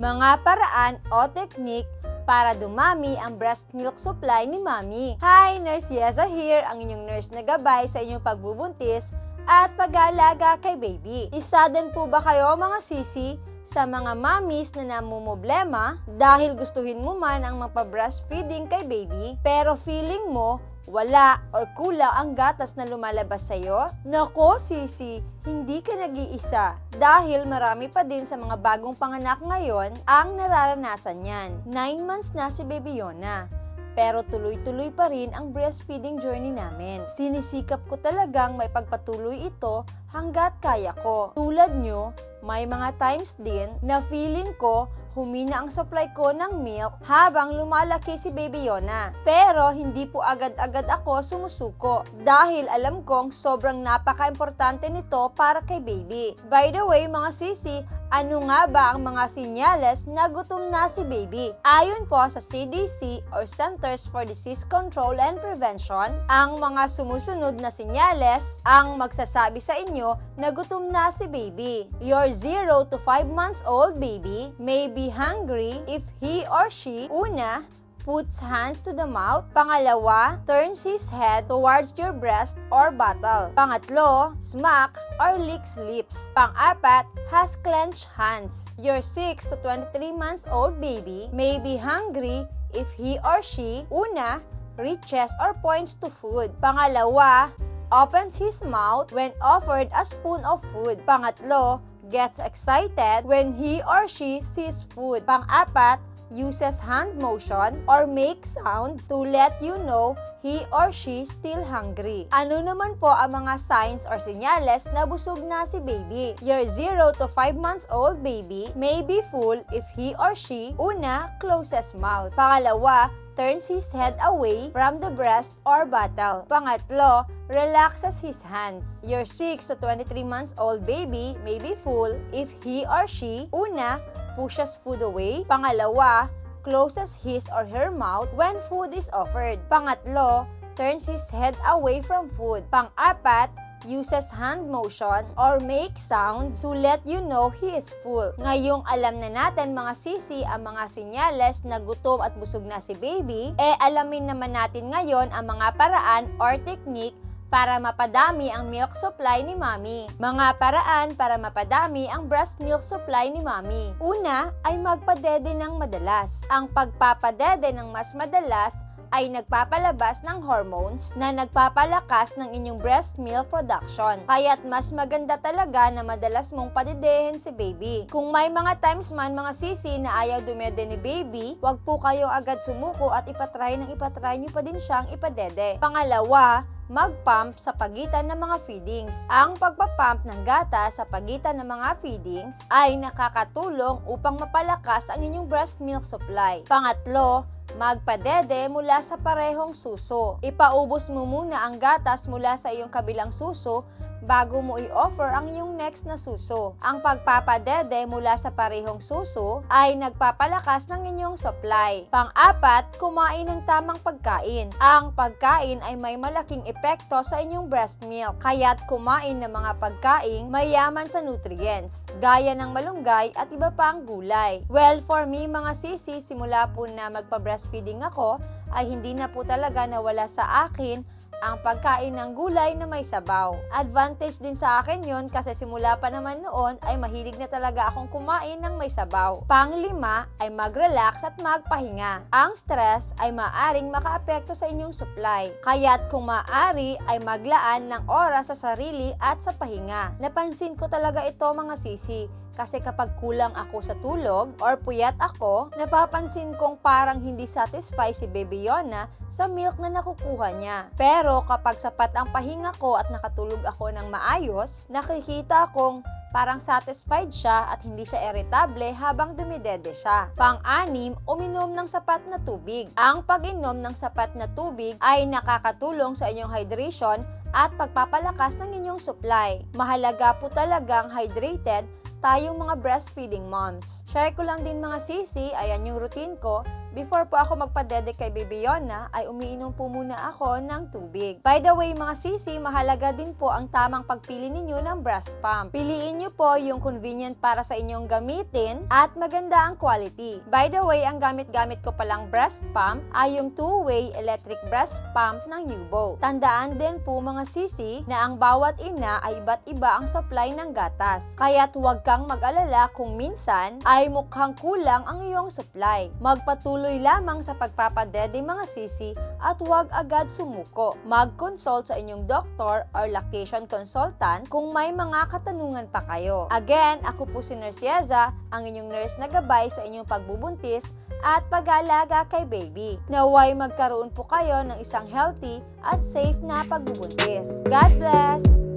Mga paraan o teknik para dumami ang breast milk supply ni Mami. Hi! Nurse Yeza here, ang inyong nurse na gabay sa inyong pagbubuntis at pag-aalaga kay baby. Isa din po ba kayo mga sisi sa mga mommies na namumblema dahil gustuhin mo man ang magpa-breastfeeding kay baby pero feeling mo wala or kulang ang gatas na lumalabas sa'yo? Nako sisi, hindi ka nag-iisa dahil marami pa din sa mga bagong panganak ngayon ang nararanasan yan. 9 months na si Baby Yona. Pero tuloy-tuloy pa rin ang breastfeeding journey namin. Sinisikap ko talagang may pagpatuloy ito hanggat kaya ko. Tulad nyo, may mga times din na feeling ko humina ang supply ko ng milk habang lumalaki si Baby Yona. Pero hindi po agad-agad ako sumusuko dahil alam kong sobrang napaka-importante nito para kay baby. By the way mga sisi, ano nga ba ang mga sinyales na gutom na si baby? Ayon po sa CDC or Centers for Disease Control and Prevention, ang mga sumusunod na sinyales ang magsasabi sa inyo na gutom na si baby. Your 0 to 5 months old baby may be hungry if he or she, una, puts hands to the mouth. Pangalawa, turns his head towards your breast or bottle. Pangatlo, smacks or licks lips. Pang-apat, has clenched hands. Your 6 to 23 months old baby may be hungry if he or she, una, reaches or points to food. Pangalawa, opens his mouth when offered a spoon of food. Pangatlo, gets excited when he or she sees food. Pang-apat, uses hand motion or makes sounds to let you know he or she still hungry. Ano naman po ang mga signs or senyales na busog na si baby? Your 0 to 5 months old baby may be full if he or she, una, closes mouth. Pangalawa, turns his head away from the breast or bottle. Pangatlo, relaxes his hands. Your 6 to 23 months old baby may be full if he or she, una, pushes food away. Pangalawa, closes his or her mouth when food is offered. Pangatlo, turns his head away from food. Pang-apat, uses hand motion or makes sounds to let you know he is full. Ngayong alam na natin mga sisi ang mga sinyales na gutom at busog na si baby, alamin naman natin ngayon ang mga paraan or technique para mapadami ang milk supply ni Mami. Mga paraan para mapadami ang breast milk supply ni Mami. Una ay magpadede ng madalas. Ang pagpapadede ng mas madalas ay nagpapalabas ng hormones na nagpapalakas ng inyong breast milk production. Kaya't mas maganda talaga na madalas mong padedehin si baby. Kung may mga times man mga sisi na ayaw dumede ni baby, wag po kayo agad sumuko at ipatry nyo pa din siyang ipadede. Pangalawa, mag-pump sa pagitan ng mga feedings. Ang pagpapump ng gata sa pagitan ng mga feedings ay nakakatulong upang mapalakas ang inyong breast milk supply. Pangatlo, magpadede mula sa parehong suso. Ipaubos mo muna ang gatas mula sa iyong kabilang suso bago mo i-offer ang iyong next na suso. Ang pagpapadede mula sa parehong suso ay nagpapalakas ng inyong supply. Pang-apat, kumain ng tamang pagkain. Ang pagkain ay may malaking epekto sa inyong breast milk, kaya't kumain ng mga pagkain mayaman sa nutrients, gaya ng malunggay at iba pang gulay. Well, for me mga sisi, simula po na magpa-breastfeeding ako, ay hindi na po talaga nawala sa akin ang pagkain ng gulay na may sabaw. Advantage din sa akin yon kasi simula pa naman noon ay mahilig na talaga akong kumain ng may sabaw. Pang-lima ay mag-relax at magpahinga. Ang stress ay maaring makaapekto sa inyong supply. Kaya't kung maaari ay maglaan ng oras sa sarili at sa pahinga. Napansin ko talaga ito mga sisi. Kasi kapag kulang ako sa tulog or puyat ako, napapansin kong parang hindi satisfy si Baby Yona sa milk na nakukuha niya. Pero kapag sapat ang pahinga ko at nakatulog ako ng maayos, nakikita kong parang satisfied siya at hindi siya irritable habang dumidede siya. Pang-anim, uminom ng sapat na tubig. Ang pag-inom ng sapat na tubig ay nakakatulong sa inyong hydration at pagpapalakas ng inyong supply. Mahalaga po talagang hydrated tayong mga breastfeeding moms. Share ko lang din mga sisi, ayan yung routine ko before po ako magpadede kay Baby Yona, ay umiinom po muna ako ng tubig. By the way mga sisi, mahalaga din po ang tamang pagpili ninyo ng breast pump. Piliin nyo po yung convenient para sa inyong gamitin at maganda ang quality. By the way, ang gamit-gamit ko palang breast pump ay yung 2-way electric breast pump ng Yubo. Tandaan din po mga sisi na ang bawat ina ay iba't iba ang supply ng gatas. Kaya't huwag kang mag-alala kung minsan ay mukhang kulang ang iyong supply. Magpatuloy lamang sa pagpapadede mga sisi at huwag agad sumuko. Mag-consult sa inyong doktor or lactation consultant kung may mga katanungan pa kayo. Again, ako po si Nurse Yeza, ang inyong nurse na gabay sa inyong pagbubuntis at pag-aalaga kay baby. Naway magkaroon po kayo ng isang healthy at safe na pagbubuntis. God bless!